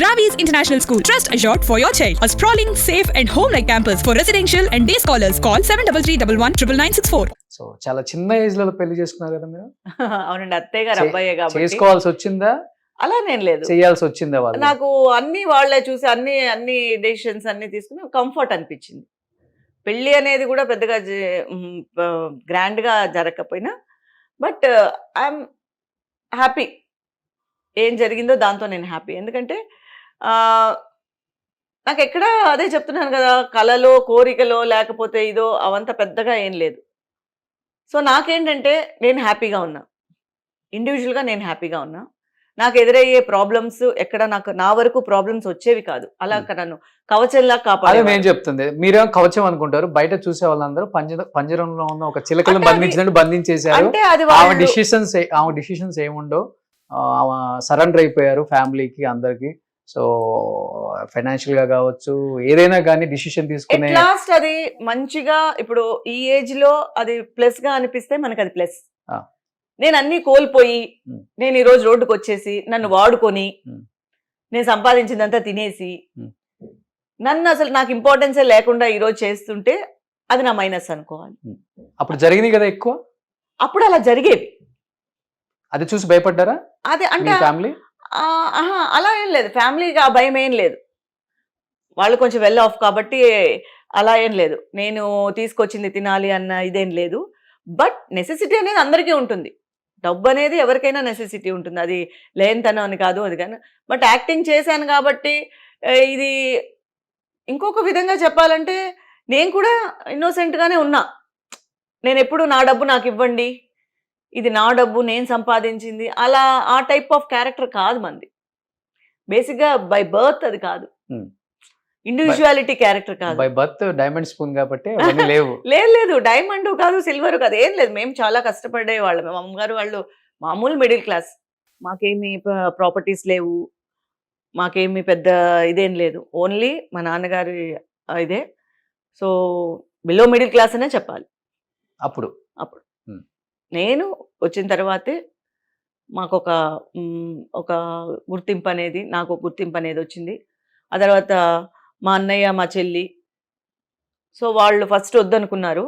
Ravi's International School. Trust assured for your child. A sprawling, safe and home-like campus for residential and day scholars. Call 7331 so చాలా చిన్న age లో పెళ్లి చేసుకున్నారు కదా మీరు. అవునండి, అత్తయ్య గారు అబ్బాయే కాబట్టి చేసుకోవాల్సి వచ్చిందా, అలా నేను లేదు, చేయాల్సి వచ్చిందా? వాళ్ళు నాకు అన్ని వాళ్ళే చూసి అన్ని డెసిషన్స్ అన్ని తీసుకుని కంఫర్ట్ అనిపించింది. పెళ్ళి అనేది కూడా పెద్దగా గ్రాండ్ గా జరగకపోయినా బట్ ఐఎమ్ హ్యాపీ. ఏం జరిగిందో దాంతో నేను హ్యాపీ. ఎందుకంటే నాకు ఎక్కడ అదే చెప్తున్నాను కదా, కళలో కోరికలో లేకపోతే ఇదో అవంతా పెద్దగా ఏం లేదు. సో నాకేంటంటే నేను హ్యాపీగా ఉన్నా, ఇండివిజువల్గా నేను హ్యాపీగా ఉన్నా. నాకు ఎదురయ్యే ప్రాబ్లమ్స్ ఎక్కడ నా వరకు ప్రాబ్లమ్స్ వచ్చేవి కాదు. అలా నన్ను కవచంలా కాపాడే. నేను చెప్తుంది మీరేమో కవచం అనుకుంటారు, బయట చూసే వాళ్ళందరూ పంజరంలో ఉన్న ఒక చిలకలను బంధించినట్టు బంధించేశారు. అంటే అది ఆమె డిసిషన్స్ ఏముండో సరెండర్ అయిపోయారు ఫ్యామిలీకి, అందరికి. సో ఫైనాన్షియల్ గా కావచ్చు, ఏదైనా కానీ డిసిషన్ తీసుకునే లాస్ట్ అది మంచిగా ఇప్పుడు ఈ ఏజ్ లో అది ప్లస్ గా అనిపిస్తే మనకి అది ప్లస్. నేను అన్ని కోల్పోయి నేను ఈ రోజు రోడ్డుకు వచ్చేసి నన్ను వాడుకొని నేను సంపాదించిందంతా తినేసి నన్ను అసలు నాకు ఇంపార్టెన్సే లేకుండా ఈ రోజు చేస్తుంటే అది నా మైనస్ అనుకోవాలి. అప్పుడు జరిగింది కదా ఎక్కువ, అప్పుడు అలా జరిగేవి. అది చూసి భయపడ్డారా? అదే అంటే ఫ్యామిలీ అలా ఏం లేదు, ఫ్యామిలీకి ఆ భయం ఏం లేదు. వాళ్ళు కొంచెం వెల్ ఆఫ్ కాబట్టి అలా ఏం లేదు. నేను తీసుకొచ్చింది తినాలి అన్న ఇదేం లేదు. బట్ నెసెసిటీ అనేది అందరికీ ఉంటుంది. డబ్బు అనేది ఎవరికైనా నెసెసిటీ ఉంటుంది, అది లేనితనం అని కాదు అది కానీ. బట్ యాక్టింగ్ చేశాను కాబట్టి ఇది ఇంకొక విధంగా చెప్పాలంటే నేను కూడా ఇన్నోసెంట్గానే ఉన్నా. నేను ఎప్పుడు నా డబ్బు నాకు ఇవ్వండి, ఇది నా డబ్బు నేను సంపాదించింది, అలా ఆ టైప్ ఆఫ్ క్యారెక్టర్ కాదు మంది. బేసిక్గా బై బర్త్ అది కాదు, ఇండివిజువాలిటీ క్యారెక్టర్ కాదు. బై బర్త్ డైమండ్ స్పూన్ కాబట్టి లేవు. లేదు, డైమండ్ కాదు, సిల్వర్ కాదు, ఏం లేదు. మేము చాలా కష్టపడే వాళ్ళం. మేము అమ్మగారు వాళ్ళు మామూలు మిడిల్ క్లాస్, మాకేమి ప్రాపర్టీస్ లేవు, మాకేమి పెద్ద ఇదేం లేదు. ఓన్లీ మా నాన్నగారి ఇదే. సో బిలో మిడిల్ క్లాస్ అనే చెప్పాలి. అప్పుడు నేను వచ్చిన తర్వాతే మాకు ఒక గుర్తింపు అనేది, నాకు గుర్తింపు అనేది వచ్చింది. ఆ తర్వాత మా అన్నయ్య మా చెల్లి, సో వాళ్ళు ఫస్ట్ వద్దనుకున్నారు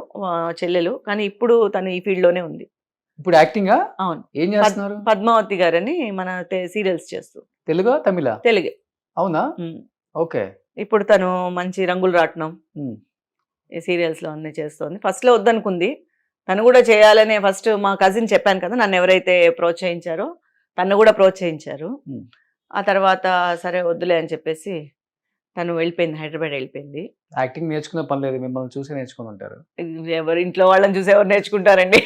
చెల్లెలు, కానీ ఇప్పుడు తను ఈ ఫీల్డ్లోనే ఉంది. ఇప్పుడు యాక్టింగ్? అవును. ఏం చేస్తున్నారు? పద్మావతి గారని మన సీరియల్స్ చేస్తూ. తెలుగు తమిళ? తెలుగే. అవునా? ఓకే. ఇప్పుడు తను మంచి రంగులు రాట్నం ఈ సీరియల్స్లో అన్నీ చేస్తుంది. ఫస్ట్లో వద్దనుకుంది, తను కూడా చేయాలనే. ఫస్ట్ మా కజిన్ చెప్పాను కదా, నన్ను ఎవరైతే ప్రోత్సహించారో తను కూడా ప్రోత్సహించారు. ఆ తర్వాత సరే వద్దులే అని చెప్పేసి తను వెళ్ళిపోయింది, హైదరాబాద్ వెళ్ళిపోయింది. యాక్టింగ్ నేర్చుకునే పని లేదు, మిమ్మల్ని చూసి నేర్చుకుని ఉంటారు. ఎవరి ఇంట్లో వాళ్ళని చూసి ఎవరు నేర్చుకుంటారండి?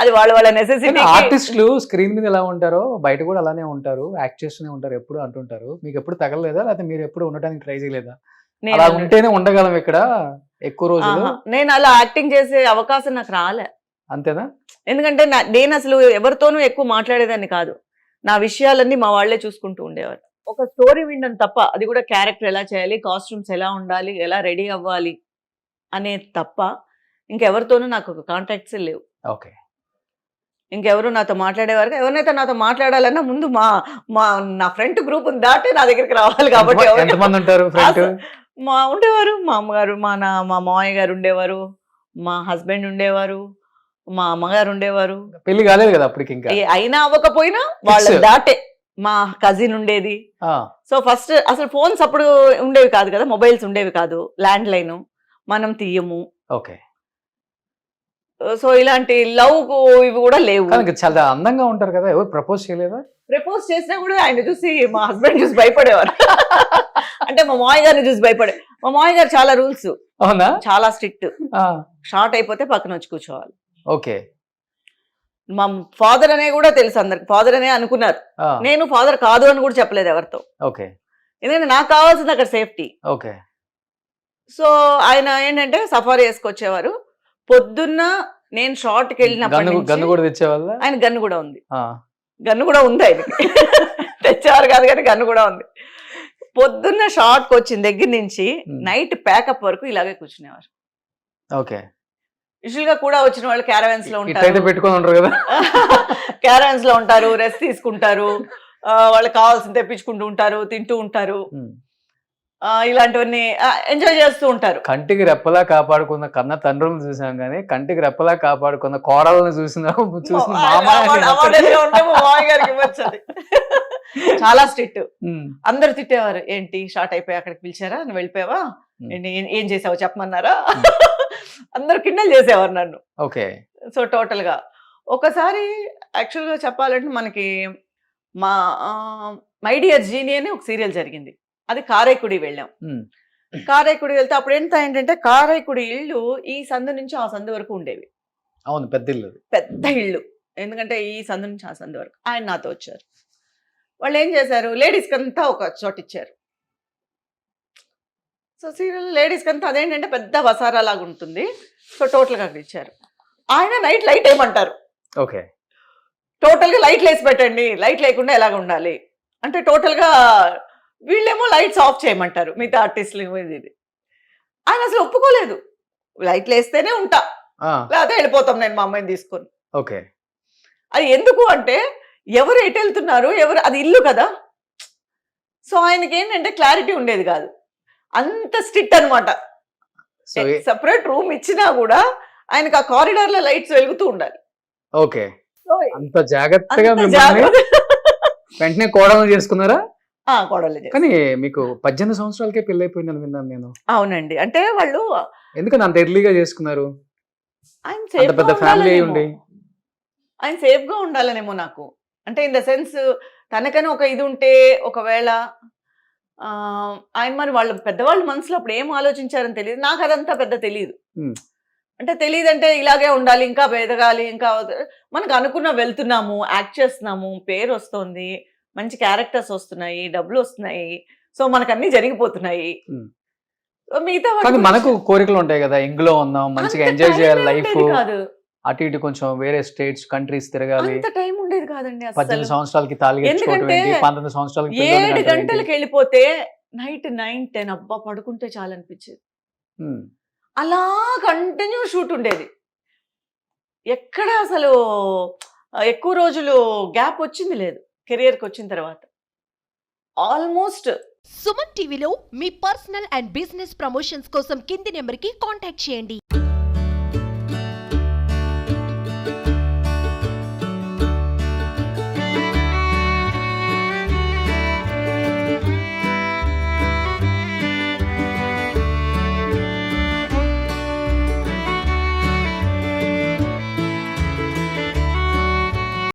అది వాళ్ళ నెసెసిటీ. ఆర్టిస్టులు స్క్రీన్ మీద ఎలా ఉంటారో బయట కూడా అలానే ఉంటారు, యాక్ట్ చేస్తూనే ఉంటారు ఎప్పుడు అంటుంటారు. మీకు ఎప్పుడు తగలలేదా, లేకపోతే మీరు ఎప్పుడు ఉండడానికి ట్రై చేయలేదా? అలా ఉంటేనే ఉండగలం ఇక్కడ ఎక్కువ రోజులు. నేను అలా యాక్టింగ్ చేసే అవకాశం నాకు రాలే. అంతేనా? ఎందుకంటే నేను అసలు ఎవరితోనూ ఎక్కువ మాట్లాడేదాన్ని కాదు. నా విషయాలన్నీ మా వాళ్లే చూసుకుంటూ ఉండేవారు. ఒక స్టోరీ వినడం తప్ప, అది కూడా క్యారెక్టర్ ఎలా చేయాలి, కాస్ట్యూమ్స్ ఎలా ఉండాలి, ఎలా రెడీ అవ్వాలి అనేది తప్ప ఇంకెవరితోనూ నాకు ఒక కాంటాక్ట్స్ లేవు. ఓకే. ఇంకెవరు నాతో మాట్లాడేవారు, ఎవరినైతే నాతో మాట్లాడాలన్నా ముందు నా ఫ్రెండ్ గ్రూప్ దాటే నా దగ్గరికి రావాలి. కాబట్టి ఉండేవారు మా అమ్మగారు, మా మామయ్య గారు ఉండేవారు, మా హస్బెండ్ ఉండేవారు, మా అమ్మగారు ఉండేవారు. పెళ్లి కాలేదు కదా అప్పటికి, ఇంకా అయినా అవ్వకపోయినా వాళ్ళ దాటే మా కజిన్ ఉండేది. సో ఫస్ట్ అసలు ఫోన్స్ అప్పుడు ఉండేవి కాదు కదా, మొబైల్స్ ఉండేవి కాదు, ల్యాండ్ లైన్ మనం తీయము. ఓకే. సో ఇలాంటి లవ్ ఇవి కూడా లేవు. చాలా అందంగా ఉంటారు కదా, ఎవరు ప్రపోజ్ చేయలేదా? ప్రపోజ్ చేసినా కూడా ఆయన చూసి మా హస్బెండ్ చూసి భయపడేవారు. అంటే మా మామయ్య గారిని చూసి భయపడే. మా మామయ్య గారు చాలా రూల్స్, అవునా, చాలా స్ట్రిక్ట్. షార్ట్ అయిపోతే పక్కన వచ్చి కూర్చోవాలి. ఓకే. మా ఫాదర్ అనే కూడా తెలుసు అందరికి, ఫాదర్ అనే అనుకున్నారు. నేను ఫాదర్ కాదు అని కూడా చెప్పలేదు ఎవరితో. ఓకే. ఎందుకంటే నాకు కావాల్సింది అక్కడ సేఫ్టీ. ఓకే. సో ఆయన ఏంటంటే సఫారీ వేసుకొచ్చేవారు. పొద్దున్న నేను షార్ట్కి వెళ్ళినప్పుడు ఆయన గన్ను కూడా ఉంది. గన్ను కూడా ఉంది ఆయనకి. తెచ్చేవారు కాదు కానీ గన్ను కూడా ఉంది. పొద్దున్న షార్ట్కి వచ్చిన దగ్గర నుంచి నైట్ ప్యాకప్ వరకు ఇలాగే కూర్చునేవారు. ఓకే. యూజువల్ గా కూడా వచ్చిన వాళ్ళు క్యారవాన్స్ లో ఉంటారు, పెట్టుకొని ఉంటారు కదా. క్యారవాన్స్ లో ఉంటారు, రెస్ట్ తీసుకుంటారు. వాళ్ళకి కావాల్సింది తెప్పించుకుంటూ ఉంటారు, తింటూ ఉంటారు. ఇలాంటివన్నీ ఎంజాయ్ చేస్తూ ఉంటారు. కంటికి రెప్పలా కాపాడుకున్న కన్న తండ్రులను చూసాం కానీ కంటికి రెప్పలా కాపాడుకున్న కోడలను చూసిన అవార్డుగా ఉంటే మా మామయ్య గారికి ఇవ్వచ్చు అది. చాలా స్ట్రిక్ట్. అందరు తిట్టేవారు, ఏంటి షార్ట్ అయిపోయి అక్కడికి పిలిచారా, నువ్వు వెళ్ళిపోయావా, ఏం చేసావో చెప్పమన్నారా, అందరు కిండల్ చేసేవారు నన్ను. ఓకే. సో టోటల్ గా ఒకసారి యాక్చువల్ గా చెప్పాలంటే మనకి మా మై డియర్ జీని అని ఒక సీరియల్ జరిగింది. అది కారైకుడి వెళ్ళాం. కారైకుడి వెళ్తే అప్పుడు ఏంటంటే కారైకుడి ఇల్లు ఈ సందు నుంచి ఆ సందు వరకు ఉండేవి. అవును, పెద్ద ఇల్లు, పెద్ద ఇల్లు. ఎందుకంటే ఈ సందు నుంచి ఆ సందు వరకు. ఆయన నాతో వచ్చారు. వాళ్ళు ఏం చేశారు, లేడీస్కి అంతా ఒక చోట ఇచ్చారు. సో సీరియల్ లేడీస్కి అంతా అదేంటంటే పెద్ద వసారా లాగా ఉంటుంది. సో టోటల్గా అక్కడ ఇచ్చారు. ఆయన నైట్ లైట్ వేయమంటారు. ఓకే. టోటల్గా లైట్లు వేసి పెట్టండి, లైట్ లేకుండా ఎలాగ ఉండాలి అంటే టోటల్గా వీళ్ళేమో లైట్స్ ఆఫ్ చేయమంటారు మిగతా ఆర్టిస్టులు. ఇది ఆయన అసలు ఒప్పుకోలేదు. లైట్లు వేస్తేనే ఉంటా, లేకపోతే వెళ్ళిపోతాం నేను మా అమ్మాయిని తీసుకొని. ఓకే. అది ఎందుకు అంటే ఎవరు ఎటు వెళ్తున్నారు, ఎవరు, అది ఇల్లు కదా. సో ఆయనకి ఏంటంటే క్లారిటీ ఉండేది కాదు. అంత స్ట్రిక్ట్ అనమాట. సెపరేట్ రూమ్ ఇచ్చినా కూడా ఆయనకు ఆ కారిడార్ లో లైట్స్ వెలుగుతూ ఉండాలి. ఓకే. అంత జాగ్రత్తగా వెంటనే కోడలు చేసుకున్నారా? కోడలు. కానీ మీకు 18 సంవత్సరాలకే పెళ్లి అయిపోయిందని విన్నాను నేను. అవునండి. అంటే వాళ్ళు ఎందుకని అంత ఎర్లీగా చేసుకున్నారు? ఆయన పెద్ద ఫ్యామిలీ ఉండి ఆయన సేఫ్ గా ఉండాలనేమో నాకు. అంటే ఇన్ ద సెన్స్ తనకని ఒక ఇది ఉంటే ఒకవేళ ఆయన మరి వాళ్ళు పెద్దవాళ్ళ మనసులో అప్పుడు ఏం ఆలోచించారని తెలియదు. నాకు అదంతా పెద్ద తెలియదు. అంటే తెలియదంటే ఇలాగే ఉండాలి, ఇంకా ఎదగాలి, ఇంకా మనకు అనుకున్న వెళ్తున్నాము, యాక్ట్ చేస్తున్నాము, పేరు వస్తుంది, మంచి క్యారెక్టర్స్ వస్తున్నాయి, డబ్బులు వస్తున్నాయి, సో మనకు అన్ని జరిగిపోతున్నాయి. మిగతా మనకు కోరికలు ఉంటాయి కదా, ఇంగ్లో ఉందాం, మంచిగా ఎంజాయ్ చేయాలి లైఫ్, అటు ఇటు కొంచెం వేరే స్టేట్స్ కంట్రీస్ తిరగాలి. అంత టైం ఉండేది కాదండి. 18 సంవత్సరాలకి తాళి కట్టుకోవడం ఏంటి, 19 సంవత్సరాలకి 7 గంటలకు వెళ్ళిపోతే నైట్ 9-10 అబ్బా పడుకుంటే చాలు అనిపించేది. అలా కంటిన్యూ షూట్ ఉండేది. ఎక్కడ అసలు ఎక్కువ రోజులు గ్యాప్ వచ్చింది లేదు కెరియర్కి వచ్చిన తర్వాత. ఆల్మోస్ట్ సుమన్ టీవీలో మీ పర్సనల్ అండ్ బిజినెస్ ప్రమోషన్స్ కోసం కింది నెంబర్కి కాంటాక్ట్ చేయండి.